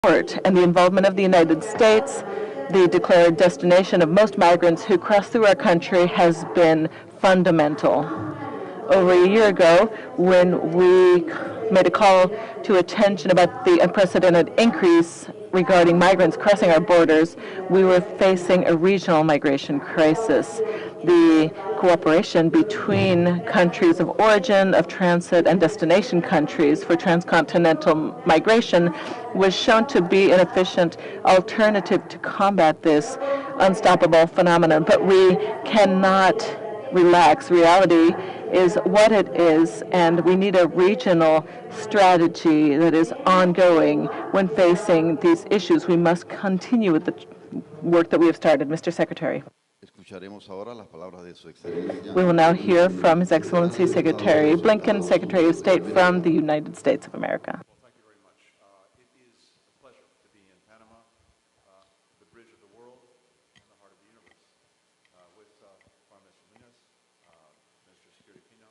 and the involvement of the United States, the declared destination of most migrants who cross through our country, has been fundamental. Over a year ago, when we made a call to attention about the unprecedented increase regarding migrants crossing our borders, we were facing a regional migration crisis. The cooperation between countries of origin, of transit, and destination countries for transcontinental migration was shown to be an efficient alternative to combat this unstoppable phenomenon. But we cannot relax. Reality is what it is, and we need a regional strategy that is ongoing when facing these issues. We must continue with the work that we have started. Mr. Secretary. We will now hear from His Excellency Secretary Blinken, Secretary of State from the United States of America. Well, thank you very much. It is a pleasure to be in Panama, the bridge of the world and the heart of the universe, with Prime Minister Mouynes, Minister of Security Pino,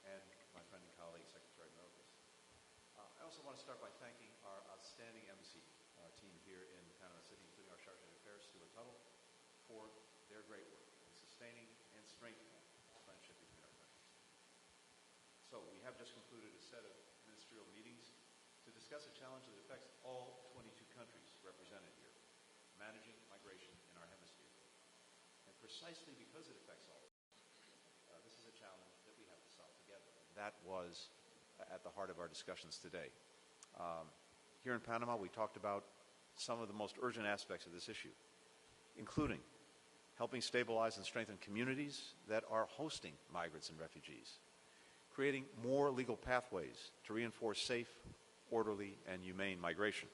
and my friend and colleague, Secretary Mayorkas. I also want to start by thanking our outstanding embassy team here in Panama City, including our Chargé d'Affaires, Stuart Tuttle, for their great work in sustaining and strengthening friendship between our countries. So we have just concluded a set of ministerial meetings to discuss a challenge that affects all 22 countries represented here, managing migration in our hemisphere. And precisely because it affects all of us, this is a challenge that we have to solve together. That was at the heart of our discussions today. Here in Panama, we talked about some of the most urgent aspects of this issue, including helping stabilize and strengthen communities that are hosting migrants and refugees, creating more legal pathways to reinforce safe, orderly, and humane migration,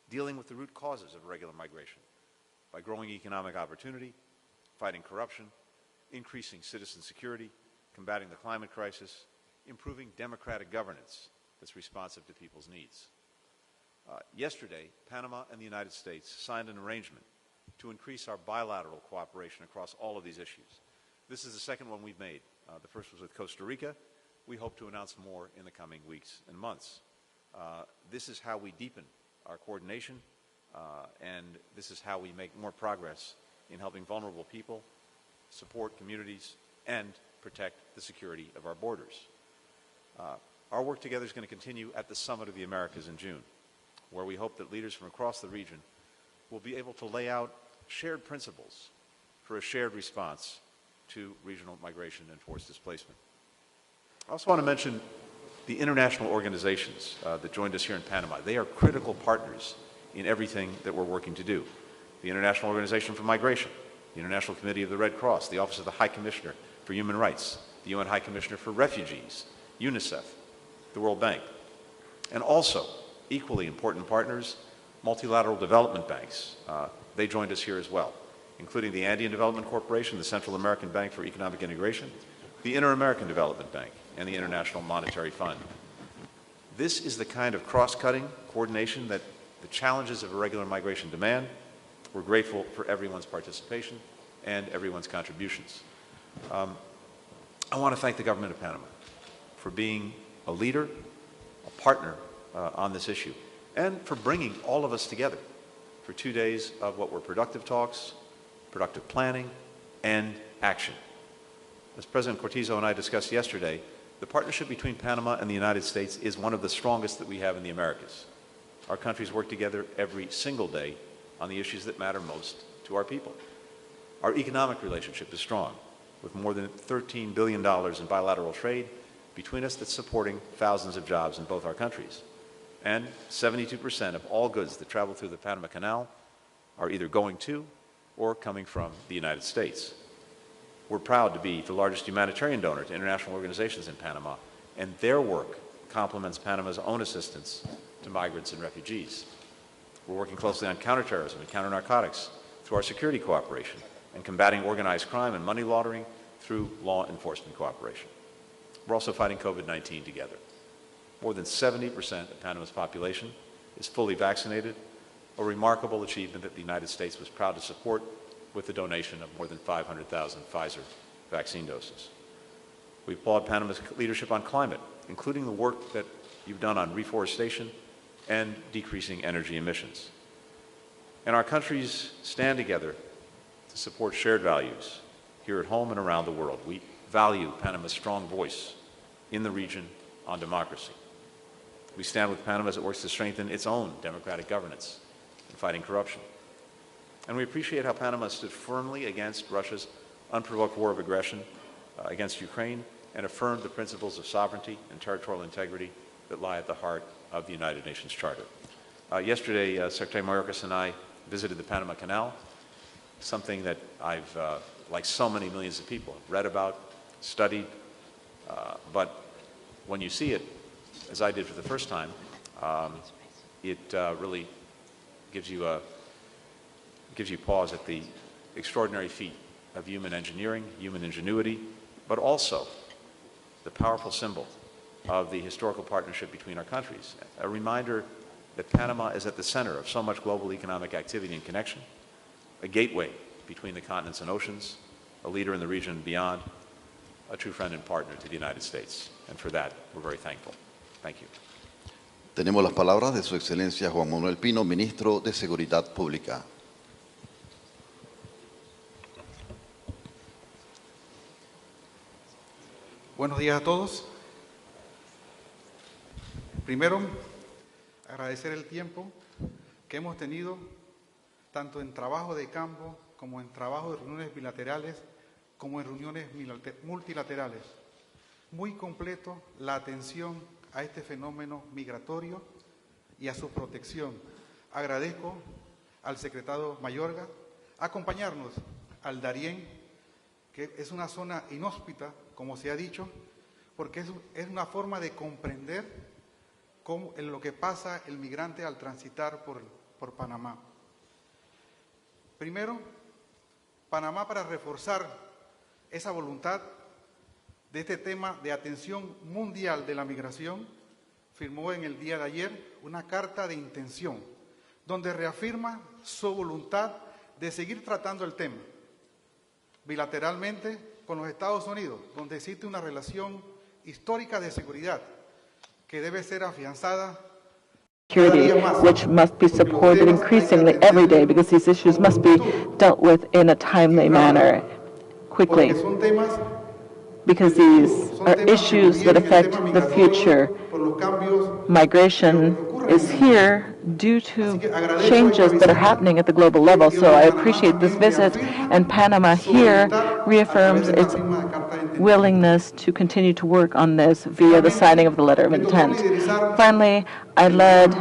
dealing with the root causes of irregular migration by growing economic opportunity, fighting corruption, increasing citizen security, combating the climate crisis, improving democratic governance that's responsive to people's needs. Yesterday, Panama and the United States signed an arrangement to increase our bilateral cooperation across all of these issues. This is the second one we've made. The first was with Costa Rica. We hope to announce more in the coming weeks and months. This is how we deepen our coordination, and this is how we make more progress in helping vulnerable people, support communities, and protect the security of our borders. Our work together is going to continue at the Summit of the Americas in June, where we hope that leaders from across the region will be able to lay out shared principles for a shared response to regional migration and forced displacement. I also want to mention the international organizations that joined us here in Panama. They are critical partners in everything that we're working to do. The International Organization for Migration, the International Committee of the Red Cross, the Office of the High Commissioner for Human Rights, the UN High Commissioner for Refugees, UNICEF, the World Bank, and also equally important partners, multilateral development banks. They joined us here as well, including the Andean Development Corporation, the Central American Bank for Economic Integration, the Inter-American Development Bank, and the International Monetary Fund. This is the kind of cross-cutting coordination that the challenges of irregular migration demand. We're grateful for everyone's participation and everyone's contributions. I want to thank the government of Panama for being a leader, a partner on this issue, and for bringing all of us together for 2 days of what were productive talks, productive planning, and action. As President Cortizo and I discussed yesterday, the partnership between Panama and the United States is one of the strongest that we have in the Americas. Our countries work together every single day on the issues that matter most to our people. Our economic relationship is strong, with more than $13 billion in bilateral trade between us that's supporting thousands of jobs in both our countries. And 72% of all goods that travel through the Panama Canal are either going to or coming from the United States. We're proud to be the largest humanitarian donor to international organizations in Panama, and their work complements Panama's own assistance to migrants and refugees. We're working closely on counterterrorism and counter-narcotics through our security cooperation, and combating organized crime and money laundering through law enforcement cooperation. We're also fighting COVID-19 together. More than 70% of Panama's population is fully vaccinated, a remarkable achievement that the United States was proud to support with the donation of more than 500,000 Pfizer vaccine doses. We applaud Panama's leadership on climate, including the work that you've done on reforestation and decreasing energy emissions. And our countries stand together to support shared values here at home and around the world. We value Panama's strong voice in the region on democracy. We stand with Panama as it works to strengthen its own democratic governance and fighting corruption. And we appreciate how Panama stood firmly against Russia's unprovoked war of aggression against Ukraine and affirmed the principles of sovereignty and territorial integrity that lie at the heart of the United Nations Charter. Yesterday, Secretary Mayorkas and I visited the Panama Canal, something that I've, like so many millions of people, read about, studied, but when you see it, as I did for the first time, it really gives you pause at the extraordinary feat of human engineering, human ingenuity, but also the powerful symbol of the historical partnership between our countries. A reminder that Panama is at the center of so much global economic activity and connection, a gateway between the continents and oceans, a leader in the region and beyond, a true friend and partner to the United States. And for that, we're very thankful. Thank you. Tenemos las palabras de Su Excelencia Juan Manuel Pino, Ministro de Seguridad Pública. Buenos días a todos. Primero, agradecer el tiempo que hemos tenido, tanto en trabajo de campo, como en trabajo de reuniones bilaterales, como en reuniones multilaterales. Muy completo la atención a este fenómeno migratorio y a su protección. Agradezco al secretario Mayorkas acompañarnos al Darién, que es una zona inhóspita, como se ha dicho, porque es una forma de comprender en lo que pasa el migrante al transitar por Panamá. Primero, Panamá, para reforzar esa voluntad de este tema de atención mundial de la migración, firmó en el día de ayer una carta de intención, donde reafirma su voluntad de seguir tratando el tema bilateralmente con los Estados Unidos, donde existe una relación histórica de seguridad que debe ser afianzada security, which must be supported increasingly every day because these issues must be dealt with in a timely manner, quickly, because these are issues that affect the future. Migration is here due to changes that are happening at the global level, so I appreciate this visit, and Panama here reaffirms its willingness to continue to work on this via the signing of the letter of intent. Finally, I led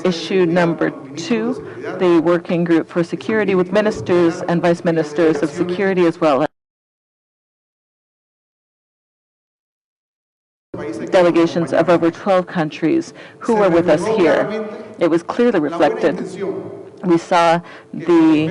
issue number 2, the working group for security with ministers and vice ministers of security as well as delegations of over 12 countries who were with us here. It was clearly reflected. We saw the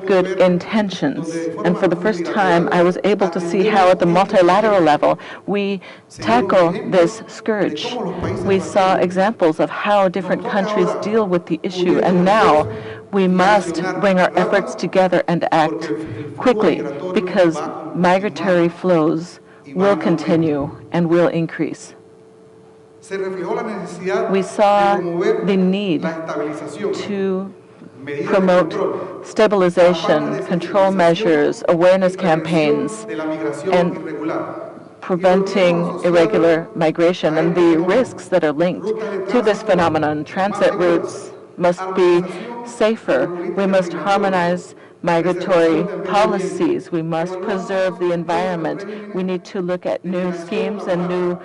good intentions, and for the first time I was able to see how at the multilateral level we tackle this scourge. We saw examples of how different countries deal with the issue, and now we must bring our efforts together and act quickly, because migratory flows will continue and will increase. We saw the need to promote stabilization, control measures, awareness campaigns, and preventing irregular migration and the risks that are linked to this phenomenon. Transit routes must be safer. We must harmonize migratory policies. We must preserve the environment. We need to look at new schemes and new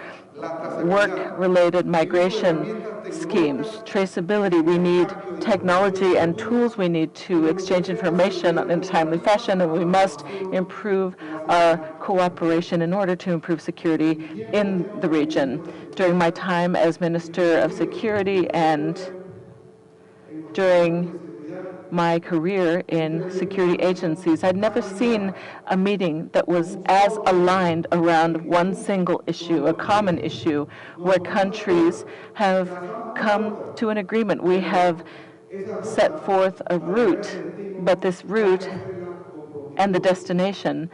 work-related migration schemes. Traceability, we need technology and tools. We need to exchange information in a timely fashion, and we must improve our cooperation in order to improve security in the region. During my time as Minister of Security and during my career in security agencies, I'd never seen a meeting that was as aligned around one single issue, a common issue, where countries have come to an agreement. We have set forth a route, but this route and the destination,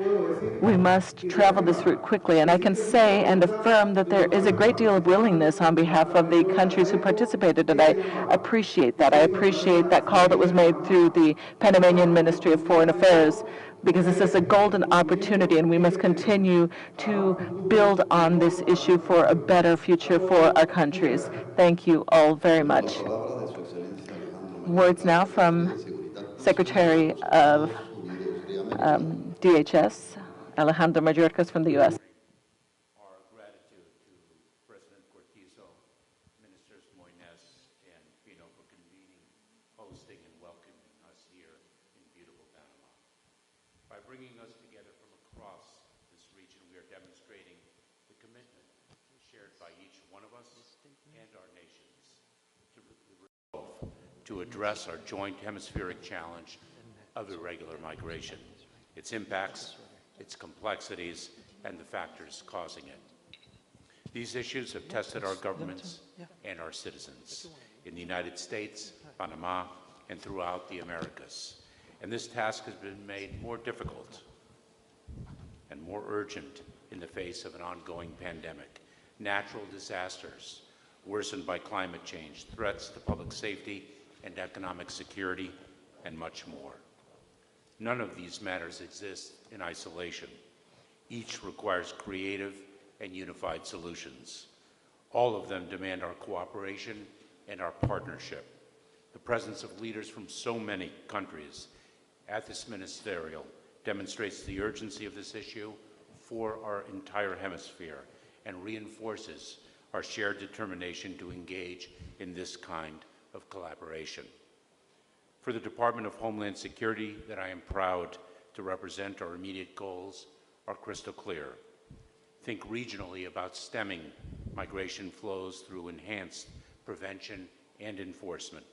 we must travel this route quickly. And I can say and affirm that there is a great deal of willingness on behalf of the countries who participated, and I appreciate that. I appreciate that call that was made through the Panamanian Ministry of Foreign Affairs, because this is a golden opportunity, and we must continue to build on this issue for a better future for our countries. Thank you all very much. Words now from Secretary of DHS, Alejandro Mayorkas from the U.S. Our gratitude to President Cortizo, Ministers Mouynes and Pino for convening, hosting, and welcoming us here in beautiful Panama. By bringing us together from across this region, we are demonstrating the commitment shared by each one of us and our nations to address our joint hemispheric challenge of irregular migration, its impacts, its complexities, and the factors causing it. These issues have tested our governments and our citizens in the United States, Panama, and throughout the Americas. And this task has been made more difficult and more urgent in the face of an ongoing pandemic, natural disasters worsened by climate change, threats to public safety and economic security, and much more. None of these matters exist in isolation. Each requires creative and unified solutions. All of them demand our cooperation and our partnership. The presence of leaders from so many countries at this ministerial demonstrates the urgency of this issue for our entire hemisphere and reinforces our shared determination to engage in this kind of collaboration. For the Department of Homeland Security that I am proud to represent, our immediate goals are crystal clear. Think regionally about stemming migration flows through enhanced prevention and enforcement.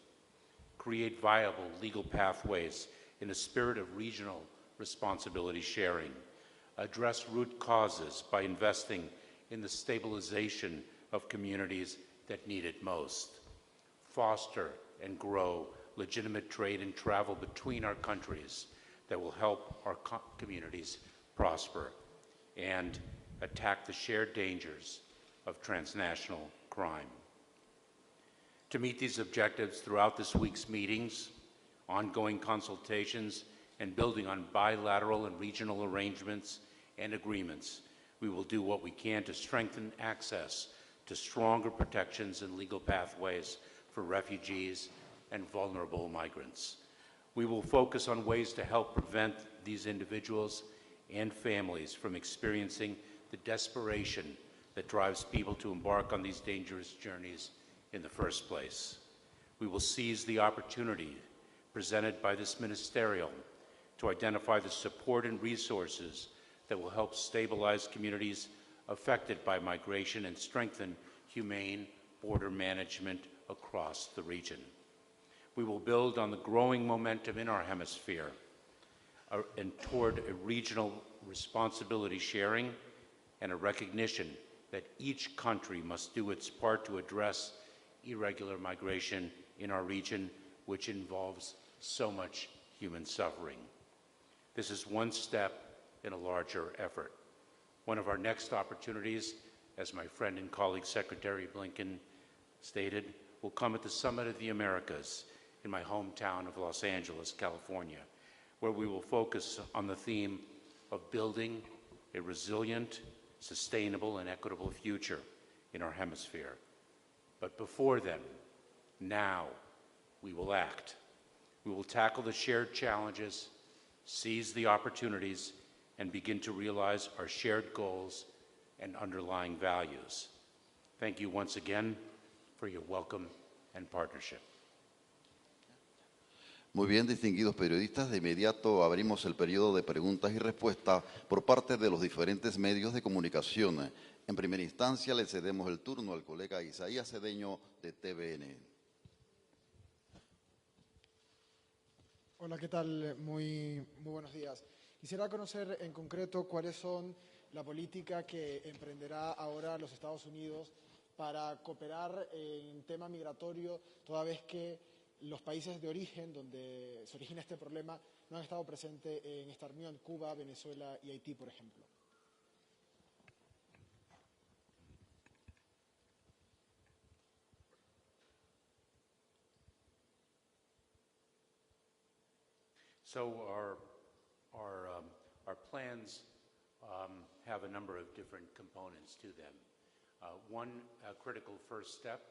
Create viable legal pathways in a spirit of regional responsibility sharing. Address root causes by investing in the stabilization of communities that need it most. Foster and grow legitimate trade and travel between our countries that will help our communities prosper, and attack the shared dangers of transnational crime. To meet these objectives throughout this week's meetings, ongoing consultations, and building on bilateral and regional arrangements and agreements, we will do what we can to strengthen access to stronger protections and legal pathways for refugees and vulnerable migrants. We will focus on ways to help prevent these individuals and families from experiencing the desperation that drives people to embark on these dangerous journeys in the first place. We will seize the opportunity presented by this ministerial to identify the support and resources that will help stabilize communities affected by migration and strengthen humane border management across the region. We will build on the growing momentum in our hemisphere and toward a regional responsibility sharing and a recognition that each country must do its part to address irregular migration in our region, which involves so much human suffering. This is one step in a larger effort. One of our next opportunities, as my friend and colleague Secretary Blinken stated, will come at the Summit of the Americas in my hometown of Los Angeles, California, where we will focus on the theme of building a resilient, sustainable, and equitable future in our hemisphere. But before then, now, we will act. We will tackle the shared challenges, seize the opportunities, and begin to realize our shared goals and underlying values. Thank you once again for your welcome and partnership. Muy bien, distinguidos periodistas, de inmediato abrimos el periodo de preguntas y respuestas por parte de los diferentes medios de comunicación. En primera instancia, le cedemos el turno al colega Isaías Cedeño de TVN. Hola, ¿qué tal? Muy buenos días. Quisiera conocer en concreto cuáles son la política que emprenderá ahora los Estados Unidos para cooperar en tema migratorio, toda vez que los países de origen donde se origina este problema no han estado presentes en esta reunión: Cuba, Venezuela y Haití, por ejemplo. So our plans have a number of different components to them. One critical first step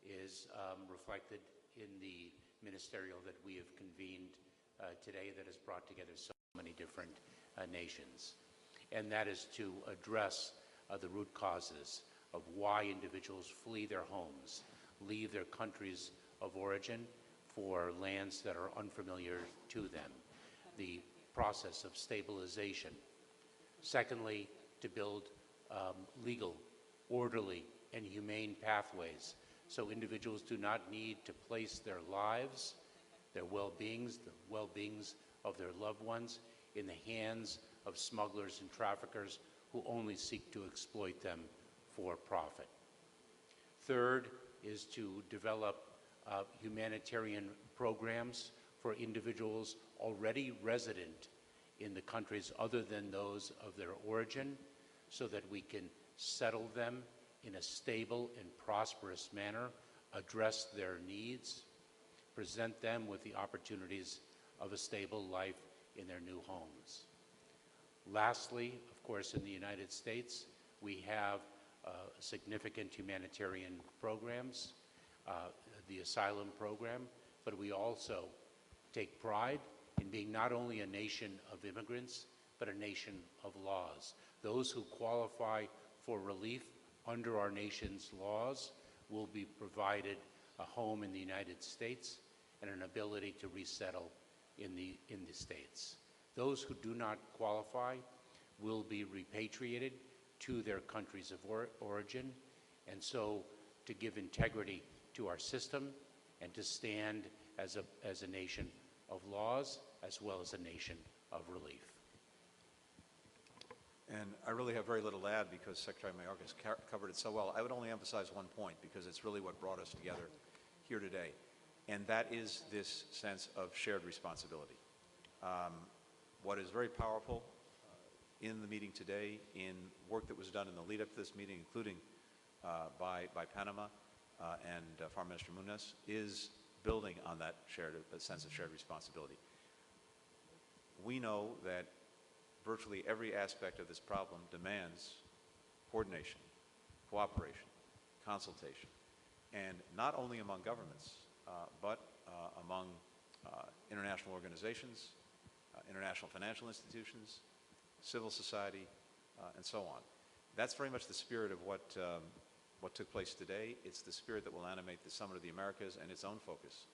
is reflected in the ministerial that we have convened today that has brought together so many different nations. And that is to address the root causes of why individuals flee their homes, leave their countries of origin for lands that are unfamiliar to them, the process of stabilization. Secondly, to build legal, orderly, and humane pathways so individuals do not need to place their lives, their well-beings, the well-beings of their loved ones in the hands of smugglers and traffickers who only seek to exploit them for profit. Third is to develop humanitarian programs for individuals already resident in the countries other than those of their origin, so that we can settle them in a stable and prosperous manner, address their needs, present them with the opportunities of a stable life in their new homes. Lastly, of course, in the United States, we have significant humanitarian programs, the asylum program, but we also take pride in being not only a nation of immigrants, but a nation of laws. Those who qualify for relief under our nation's laws will be provided a home in the United States and an ability to resettle in the States. Those who do not qualify will be repatriated to their countries of origin, and so to give integrity to our system and to stand as a nation of laws as well as a nation of relief. And I really have very little to add because Secretary Mayorkas covered it so well. I would only emphasize one point because it's really what brought us together here today, and that is this sense of shared responsibility. What is very powerful in the meeting today, in work that was done in the lead up to this meeting, including by Panama and Foreign Minister Mouynes, is building on that sense of shared responsibility. We know that virtually every aspect of this problem demands coordination, cooperation, consultation, and not only among governments, but among international organizations, international financial institutions, civil society, and so on. That's very much the spirit of what took place today. It's the spirit that will animate the Summit of the Americas and its own focus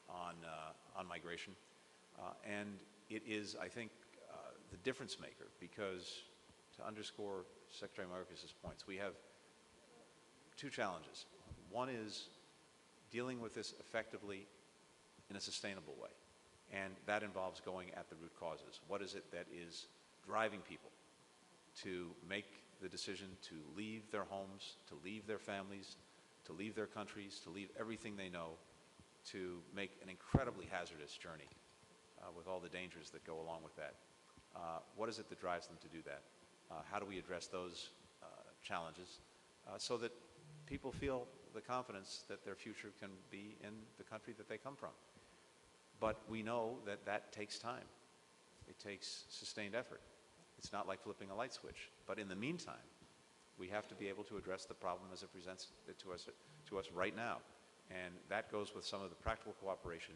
on migration. And it is, I think, the difference maker, because to underscore Secretary Mayorkas' points, we have two challenges. One is dealing with this effectively in a sustainable way, and that involves going at the root causes. What is it that is driving people to make the decision to leave their homes, to leave their families, to leave their countries, to leave everything they know, to make an incredibly hazardous journey with all the dangers that go along with that? What is it that drives them to do that? How do we address those challenges so that people feel the confidence that their future can be in the country that they come from? But we know that that takes time. It takes sustained effort. It's not like flipping a light switch. But in the meantime, we have to be able to address the problem as it presents it to us right now. And that goes with some of the practical cooperation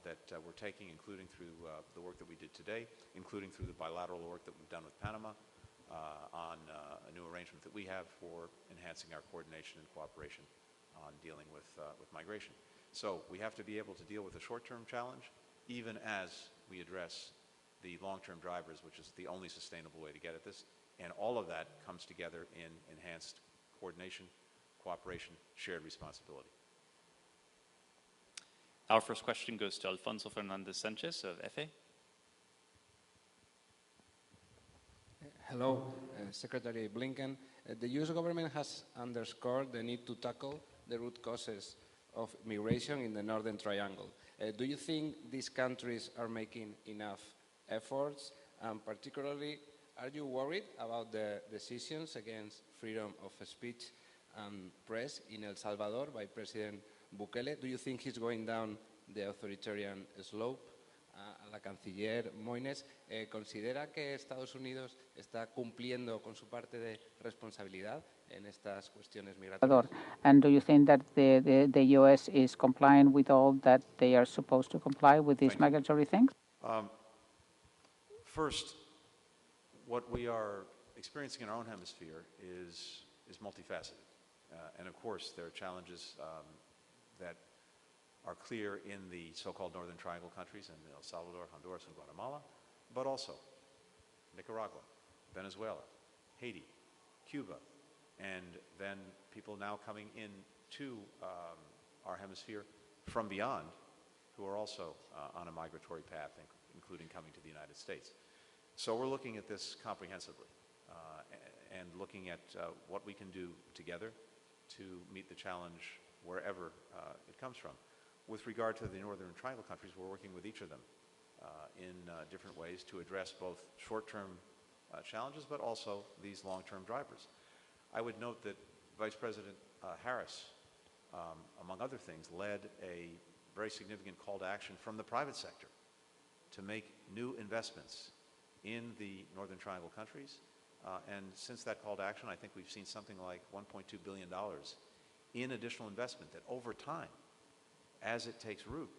that we're taking, including through the work that we did today, including through the bilateral work that we've done with Panama on a new arrangement that we have for enhancing our coordination and cooperation on dealing with migration. So we have to be able to deal with the short-term challenge, even as we address the long-term drivers, which is the only sustainable way to get at this. And all of that comes together in enhanced coordination, cooperation, shared responsibility. Our first question goes to Alfonso Fernandez Sanchez of EFE. Hello, Secretary Blinken. The U.S. government has underscored the need to tackle the root causes of migration in the Northern Triangle. Do you think these countries are making enough efforts? And particularly, are you worried about the decisions against freedom of speech and press in El Salvador by President Bukele? Do you think he's going down the authoritarian slope? La canciller Mouynes, ¿considera que Estados Unidos está cumpliendo con su parte de responsabilidad en estas cuestiones migratorias? And do you think that the U.S. is complying with all that they are supposed to comply with these migratory things? First, what we are experiencing in our own hemisphere is multifaceted. And of course, there are challenges that are clear in the so-called Northern Triangle countries, in El Salvador, Honduras, and Guatemala, but also Nicaragua, Venezuela, Haiti, Cuba, and then people now coming into our hemisphere from beyond who are also on a migratory path, including coming to the United States. So we're looking at this comprehensively and looking at what we can do together to meet the challenge wherever it comes from. With regard to the Northern Triangle countries, we're working with each of them in different ways to address both short-term challenges, but also these long-term drivers. I would note that Vice President Harris, among other things, led a very significant call to action from the private sector to make new investments in the Northern Triangle countries. And since that call to action, I think we've seen something like $1.2 billion in additional investment that over time, as it takes root,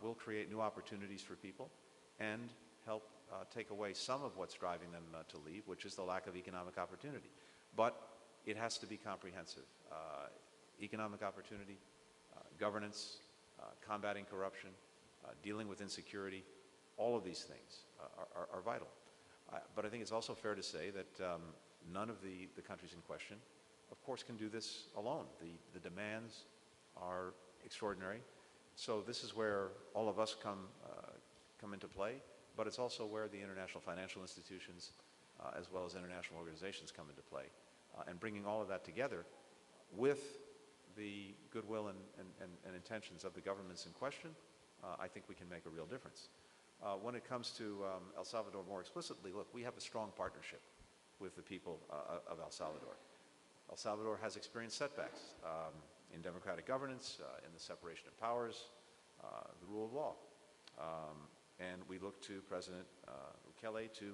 will create new opportunities for people and help take away some of what's driving them to leave, which is the lack of economic opportunity. But it has to be comprehensive. Economic opportunity, governance, combating corruption, dealing with insecurity, all of these things are vital. But I think it's also fair to say that none of the countries in question, of course, can do this alone. The demands are extraordinary. So this is where all of us come into play, but it's also where the international financial institutions as well as international organizations come into play. And bringing all of that together with the goodwill and intentions of the governments in question, I think we can make a real difference. When it comes to El Salvador more explicitly, look, we have a strong partnership with the people of El Salvador. El Salvador has experienced setbacks in democratic governance, in the separation of powers, the rule of law. And we look to President Bukele to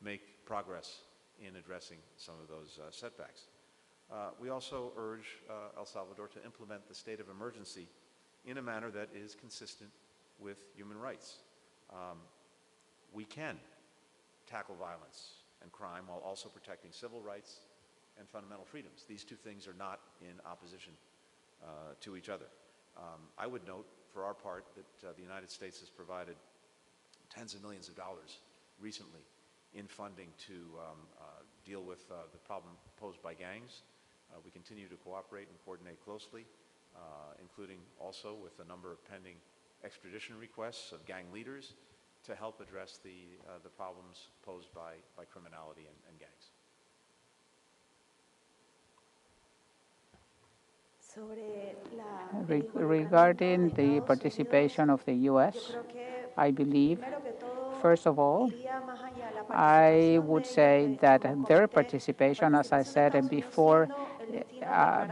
make progress in addressing some of those setbacks. We also urge El Salvador to implement the state of emergency in a manner that is consistent with human rights. We can tackle violence and crime while also protecting civil rights and fundamental freedoms. These two things are not in opposition to each other. I would note, for our part, that the United States has provided tens of millions of dollars recently in funding to deal with the problem posed by gangs. We continue to cooperate and coordinate closely, including also with a number of pending extradition requests of gang leaders to help address the problems posed by criminality and gangs. Regarding the participation of the U.S., I believe, first of all, I would say that their participation, as I said before,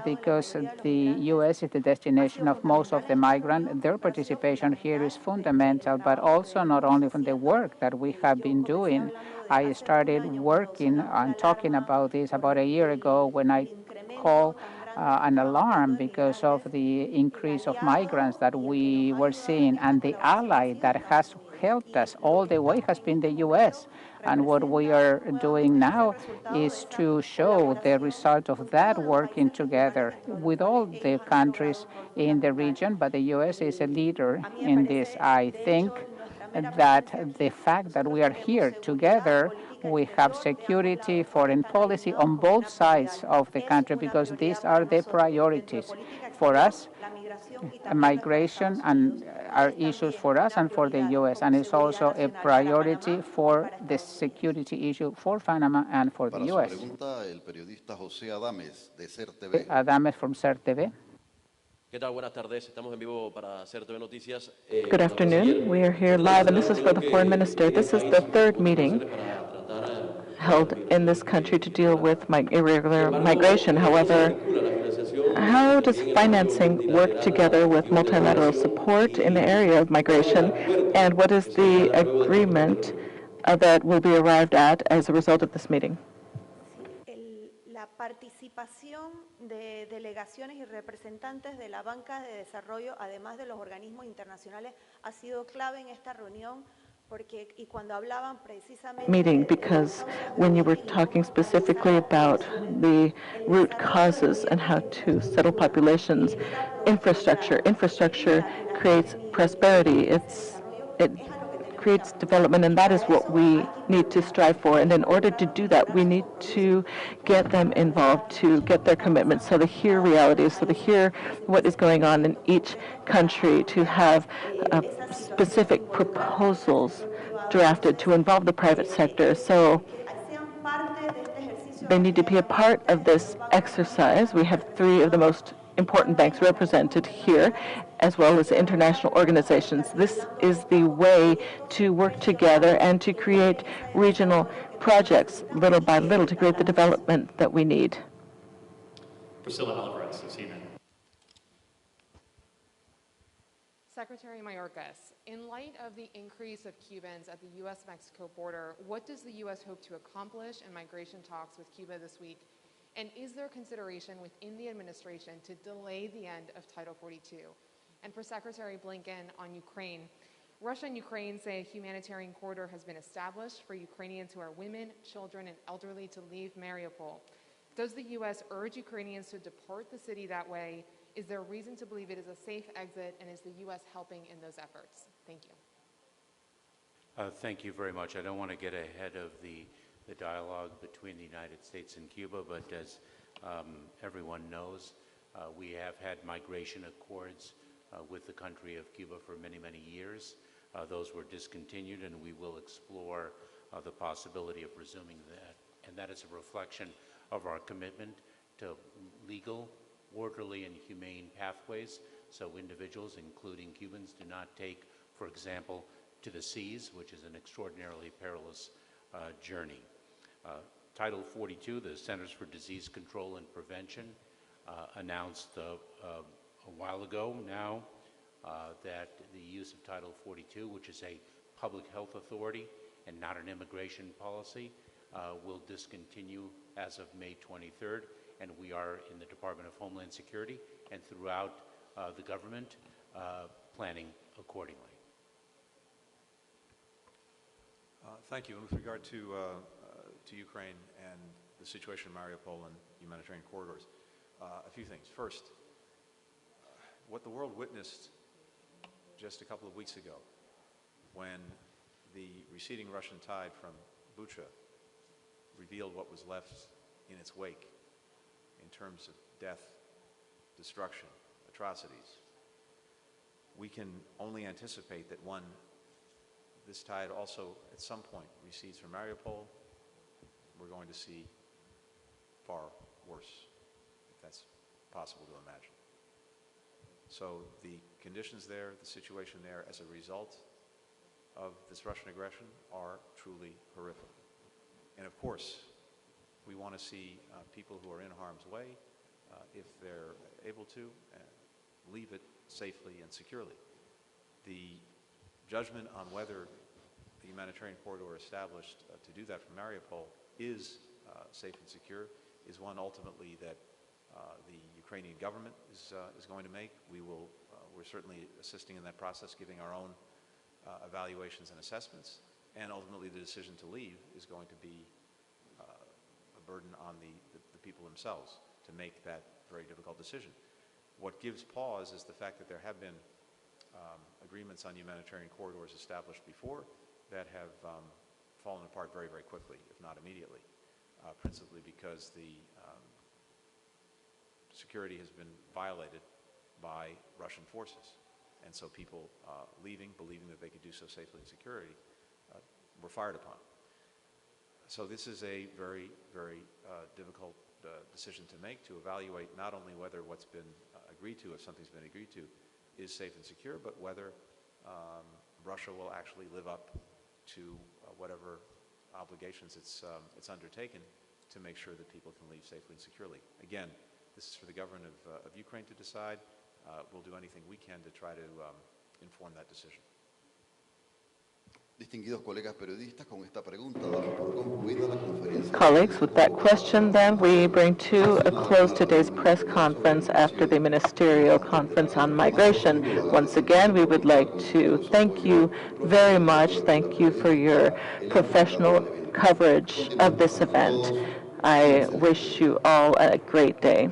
because the U.S. is the destination of most of the migrants, their participation here is fundamental, but also not only from the work that we have been doing. I started working and talking about this about a year ago when I called an alarm because of the increase of migrants that we were seeing, and the ally that has helped us all the way has been the U.S. And what we are doing now is to show the result of that working together with all the countries in the region, but the U.S. is a leader in this. I think that the fact that we are here together, we have security, foreign policy on both sides of the country, because these are the priorities for us. Migration and are issues for us and for the U.S., and it's also a priority for the security issue for Panama and for the U.S. Para su pregunta, el periodista José Adames, de SER TV. Adames from SER TV. ¿Qué tal? Buenas tardes. Estamos en vivo para hacer TV Noticias. Good afternoon. We are here live, and this is for the foreign minister. This is the third meeting held in this country to deal with irregular migration. However, how does financing work together with multilateral support in the area of migration, and what is the agreement that will be arrived at as a result of this meeting? La participación de delegaciones y representantes de la banca de desarrollo, además de los organismos internacionales, ha sido clave en esta reunión. Meeting, because when you were talking specifically about the root causes and how to settle populations, infrastructure creates prosperity. It creates development, and that is what we need to strive for. And in order to do that, we need to get them involved, to get their commitment, so they hear realities, so they hear what is going on in each country, to have specific proposals drafted to involve the private sector. So they need to be a part of this exercise. We have 3 of the most important banks represented here, as well as international organizations. This is the way to work together and to create regional projects little by little to create the development that we need. Secretary Mayorkas, in light of the increase of Cubans at the U.S.-Mexico border, what does the U.S. hope to accomplish in migration talks with Cuba this week? And is there consideration within the administration to delay the end of Title 42? And for Secretary Blinken on Ukraine, Russia and Ukraine say a humanitarian corridor has been established for Ukrainians who are women, children, and elderly to leave Mariupol. Does the U.S. urge Ukrainians to depart the city that way? Is there reason to believe it is a safe exit, and is the U.S. helping in those efforts? Thank you. Thank you very much. I don't want to get ahead of the dialogue between the United States and Cuba, but as everyone knows, we have had migration accords with the country of Cuba for many, many years. Those were discontinued, and we will explore the possibility of resuming that. And that is a reflection of our commitment to legal, orderly, and humane pathways, so individuals, including Cubans, do not take, for example, to the seas, which is an extraordinarily perilous journey. Title 42, the Centers for Disease Control and Prevention, announced a while ago now that the use of Title 42, which is a public health authority and not an immigration policy, will discontinue as of May 23rd. And we are in the Department of Homeland Security and throughout the government planning accordingly. Thank you. With regard to Ukraine and the situation in Mariupol and humanitarian corridors, a few things. First, what the world witnessed just a couple of weeks ago when the receding Russian tide from Bucha revealed what was left in its wake in terms of death, destruction, atrocities. We can only anticipate that this tide also at some point recedes from Mariupol. We're going to see far worse, if that's possible to imagine. So the conditions there, the situation there as a result of this Russian aggression are truly horrific. And of course, we want to see people who are in harm's way, if they're able to, leave it safely and securely. The judgment on whether the humanitarian corridor established to do that from Mariupol is safe and secure is one ultimately that the Ukrainian government is going to make. We're certainly assisting in that process, giving our own evaluations and assessments, and ultimately the decision to leave is going to be burden on the people themselves to make that very difficult decision. What gives pause is the fact that there have been agreements on humanitarian corridors established before that have fallen apart very, very quickly, if not immediately, principally because the security has been violated by Russian forces. And so people leaving, believing that they could do so safely and securely, were fired upon. So this is a very, very difficult decision to make, to evaluate not only whether what's been agreed to, if something's been agreed to, is safe and secure, but whether Russia will actually live up to whatever obligations it's undertaken to make sure that people can leave safely and securely. Again, this is for the government of Ukraine to decide. We'll do anything we can to try to inform that decision. Distinguidos colegas periodistas, con esta pregunta damos por concluida la conferencia. Colleagues, with that question, then, we bring to a close today's press conference after the ministerial conference on migration. Once again, we would like to thank you very much. Thank you for your professional coverage of this event. I wish you all a great day.